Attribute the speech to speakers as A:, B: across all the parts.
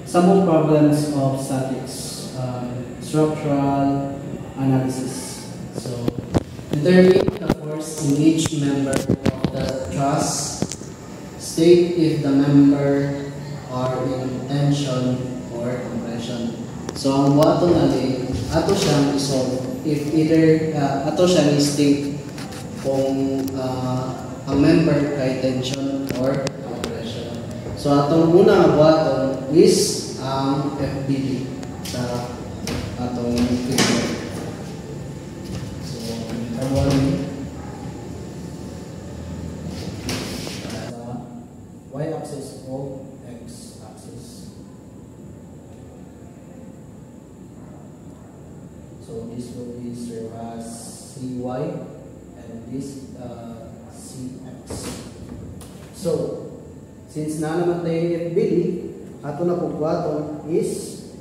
A: some of problems of statics, structural analysis. So, determine the force in each member of the truss. State if the member are in tension or compression. So, ang buhaton natin, ato siyang isolve if either ato siyang i-state kung ang member kay tension or compression. So, atong unang buhaton is ang FBD sa atong figure. So, carbon y-axis o x-axis. So this will be served as cy and this cx. So since na naman tayo FBD, ato na pagbuhaton is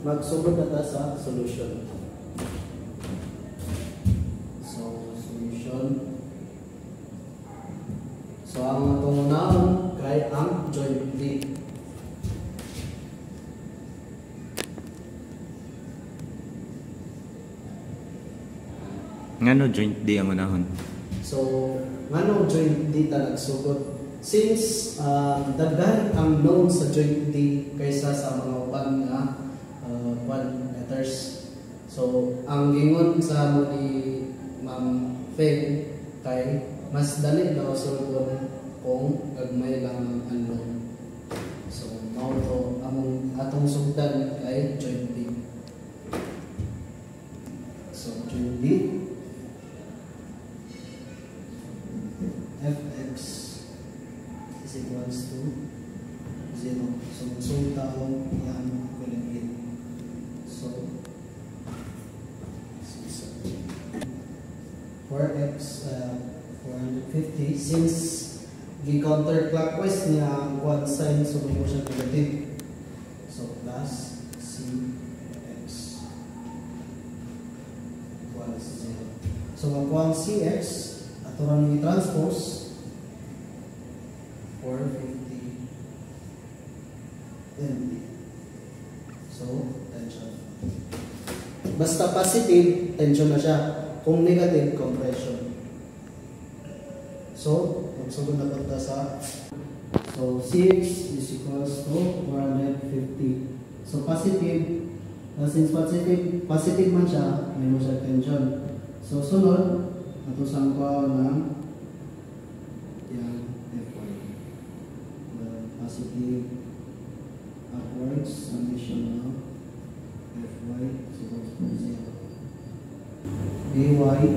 A: magsugod na ta sa solution. So solution. So, ang atong naon kay ang joint D.
B: Ngano joint D ang unahon?
A: So, ngano joint D ta nagsugod? Since daghan ang known sa joint D kaysa sa mga uban nga letters. So, ang gingon sa mo ni Ma'am Faye kay mas dali daw sulgon kung gagmay lang ang unknown. So, mao to among atong sugdan kay joint D. So, joint D Fx is equals to 0. So, magsulta akong yan equivalent. So, 4x 450 since gi-counterclockwise niya ang quad sign, so may mo siya negative. So plus cx equals 0. So magkuha ang cx ato lang i-transpose 450 MB. So tension. Basta positive, tension na siya. Kung negative, compression. So, magsugod na punta sa so, Cx is equals to 450. So, positive. Since positive man siya, may mo siya tension. So, sunod, ito sangkaw ng yan, Fy. Positive upwards, summation of Fy is equals to 0. Ay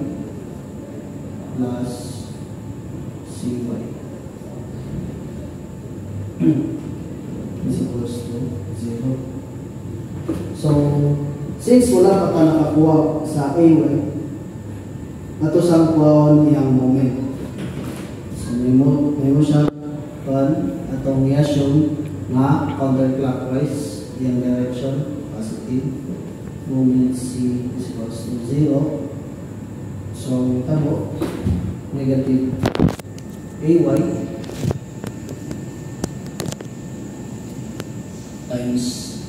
A: plus cy is equals to 0. So, since wala pa nakakuha sa ay, ato sang kuhaon iyang moment. So, may mo siya atong i-assume na counterclockwise iyang direction, positive. Moment C is equals to 0. So, tabo, negative ay times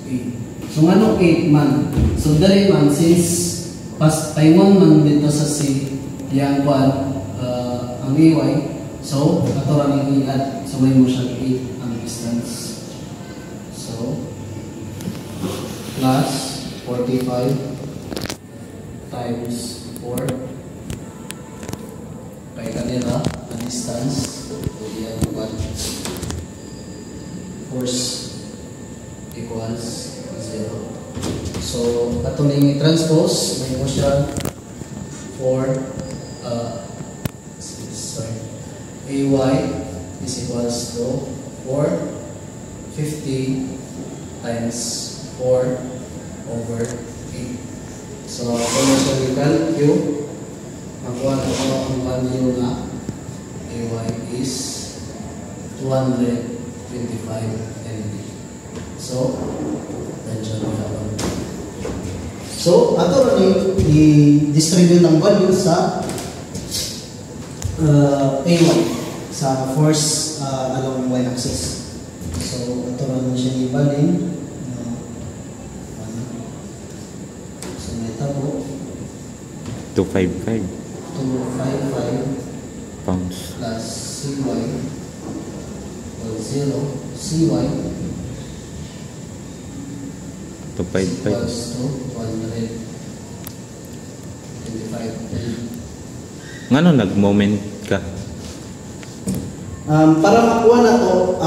A: 8. So, ano 8 man? So, dari man, since paimon man dito sa C, yang kuan, ang ay, so, ato lang yung i-add. So, may mo siyang 8 ang distance. So, plus 45 times 4 kay kanila ang distance yan what force equals 0. So ato ning i-transpose may mo siya for ay is equals to 450 times 4 over 8. So, kung ito i-calculate, makuha na ko ang value na ay is 225 MB. So, tension na naman. So, ato rin i-distribute ang value sa A1 sa force along y-axis. So, So, ito naman siya ibalin. So, may tabo.
B: 255
A: 255
B: pounds.
A: plus CY equals 0. CY
B: 255.
A: equals to 125.
B: Ngano nag-moment ka?
A: Para makuha na to,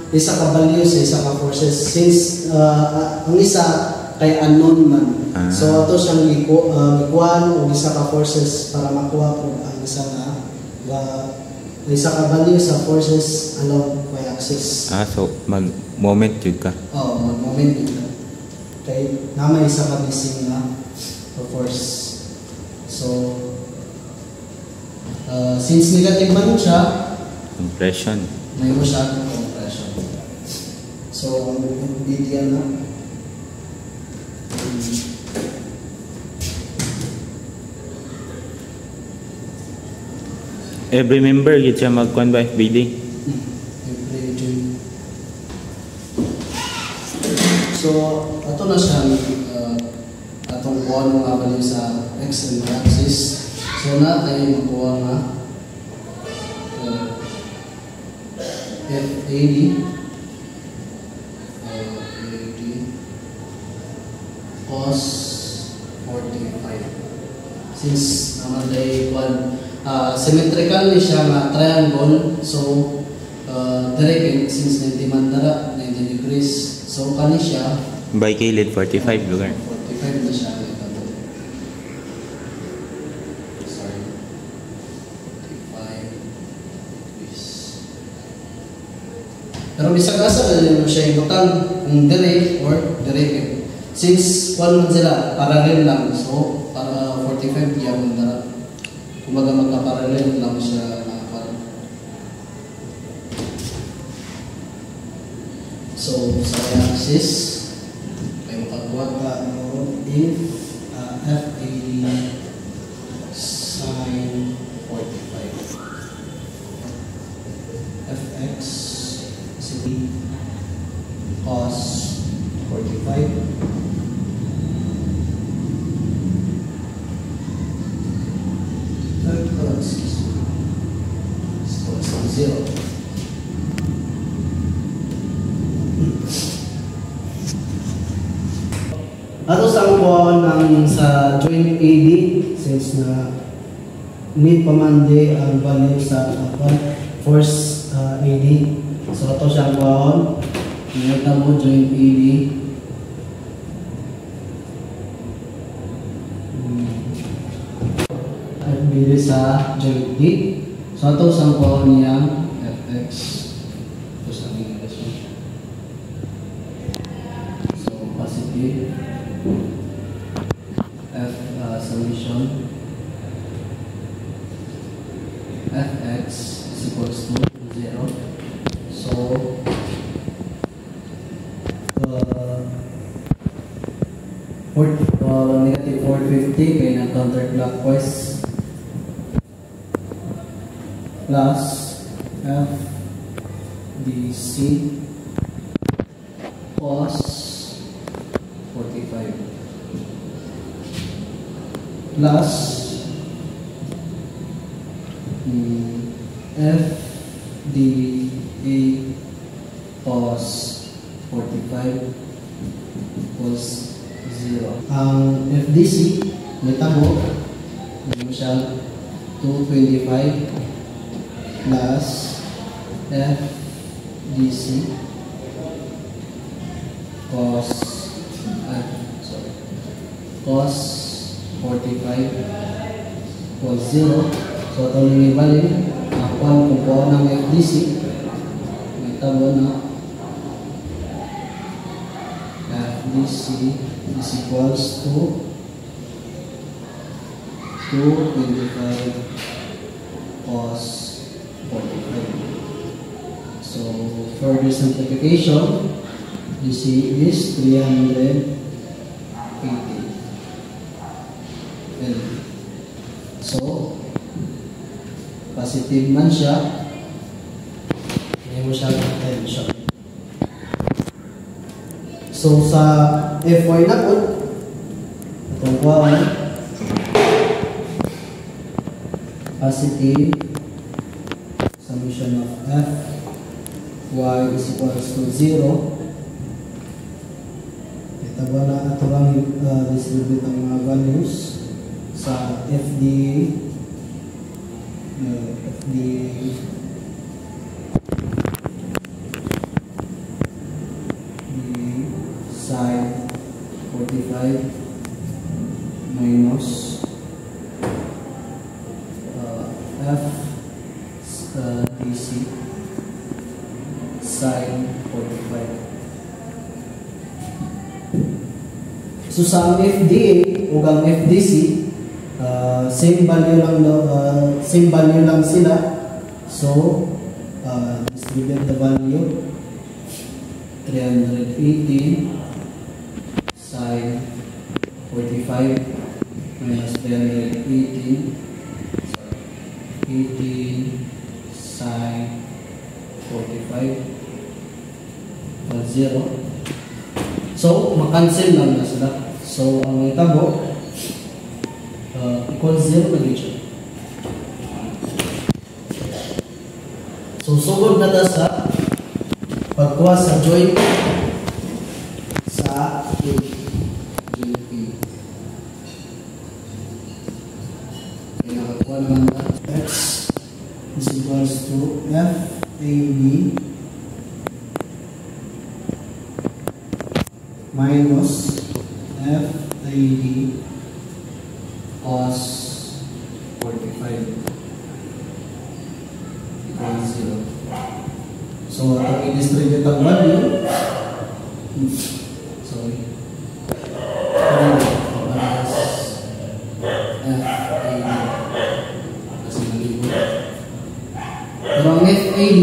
A: isa ka values, isa ka forces. Since ang isa kay unknown man. So ato siyang ikuan o isa ka forces para makuha po ang isa ka values sa forces along y-axis.
B: So mag-moment yun ka?
A: Mag-moment yun. Kay namay isa ka missing na force. So since negative man siya,
B: compression.
A: may mo siya compression. So, ang bigyan na.
B: Every member, git siya mag-con ba FBD?
A: So, ito na siya atong kuha ng mga value sa x and y axis. So, natin makuha nga FAD cos 45. Since naman day symmetrical ni siya nga triangle, so direct since 90 mandara 90 degrees, so kani siya
B: By kilid 45 lugar.
A: 45 na siya. Sorry, 45 degrees. Pero bisag asa na mo siya ibutang kung direct or direct. Since one man sila, parallel lang. So, para 45 yan na. Kumbaga magka-parallel lang siya. So, sa y-axis, may makagawa ka if FAD sin 45. Fx cos 45. Zero. Ato sa po ng sa joint AD, since na need pa man di ang value sa force AD. So ato siya po nakita mo joint AD. At bili sa joint D. So ito sa po niya Fx. Ito sa aking result. So positive F summation Fx is equals to 0. So negative 450 kaya na counterclockwise plus F dc cos 45 plus F dA cos 45 equals 0. Ang FDC may tabo may siya 225 plus FDC cos 45 equals 0. So ito nang ibalin kung kuha ng FDC may tabo na FDC is equals to 225 cos 45. So further simplification, DC is 380. So positive man siya, hindi mo siya tension. So sa Fy na po, itong kuha positive summation of f y is equals to 0. Kita ba na ito lang distribute ang mga values sa FDA sine 45 minus f dc sine 45. So sa FDA o ang FDC, same value lang sila. So distribute the value 318 sine 45 minus 318 sine 45 equals 0. So makancel lang na sila. So ang itabo equals 0 na dito. So sugod na ta sa pagkuha sa joint sa joint P. Kaya nakakuha naman na x is equals to f a b minus f a d cos 45 equals 0. So, ang i-distribute ang value, sorry, kasi nalibot. Pero ang FAD,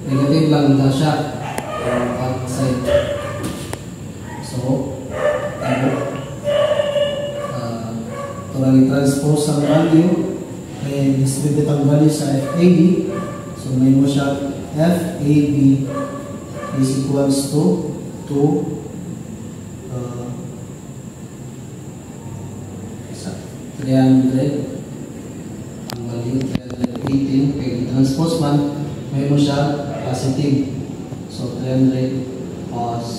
A: negative lang na siya, outside. So, ito lang i-transpose ang value, ay distribute ang value sa FAD. So, may mo siya FAB is equals to 300 ang value 318 kaya transpose man may mo siya positive, so 300 cos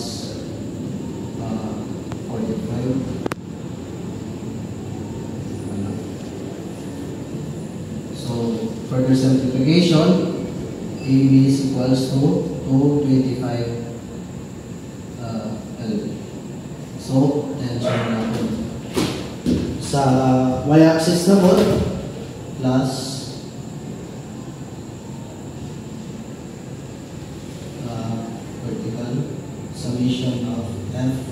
A: 45. So further simplification, AB is equals to 225 L. So, tension natin. Sa y-axis naman, plus vertical summation of F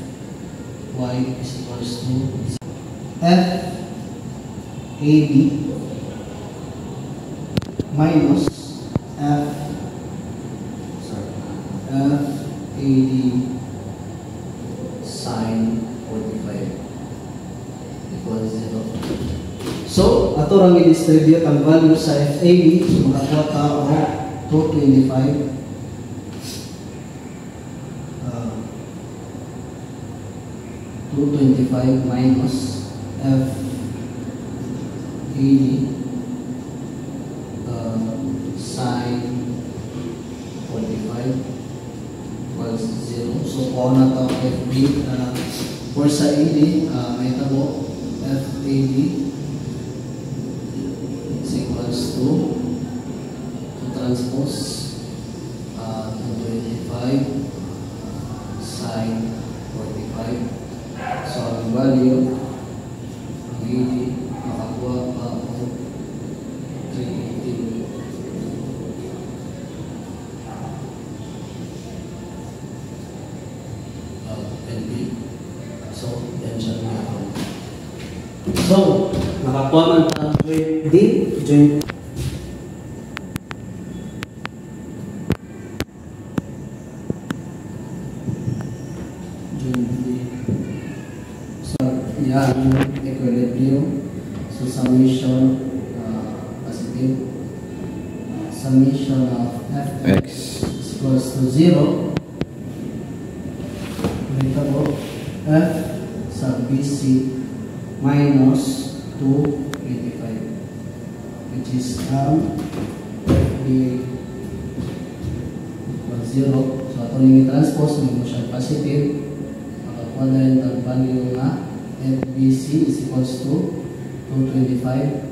A: y is equals to F AB minus F AD sine 45 equals 0. So, ato lang i-distribute ang value sa FAB. So, makakuha tayo 225 225 minus FAD sine 45 equals 0. So, kung na ito FB for sa AD, may tabo FAD is equals to transpose 225 sine 45. So, ang value ang AD makakuha pa 318 NB. So, yan siya naman. So, nakakuha man ang joint D, joint D. So, yan equilibrium. So, summation positive. Summation of Fx is equals to 0. Ito F sub BC minus 225, which is FBA equals 0. So, ito nang i-transpose, may mo siya positive. Makakuha na rin ang value na FBC is equals to 225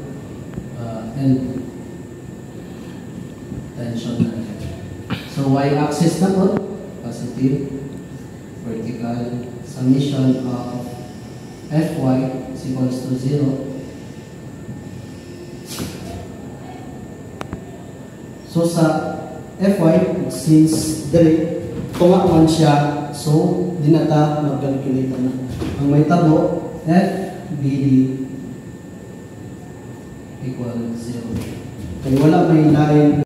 A: L tension na rin. So, y-axis na po, positive, vertical, summation of Fy is equals to 0. So, sa Fy, since direct, tumakuan siya, so, di na ta mag-calculate na. Ang may tabo, FBD equal 0. Kaya wala may line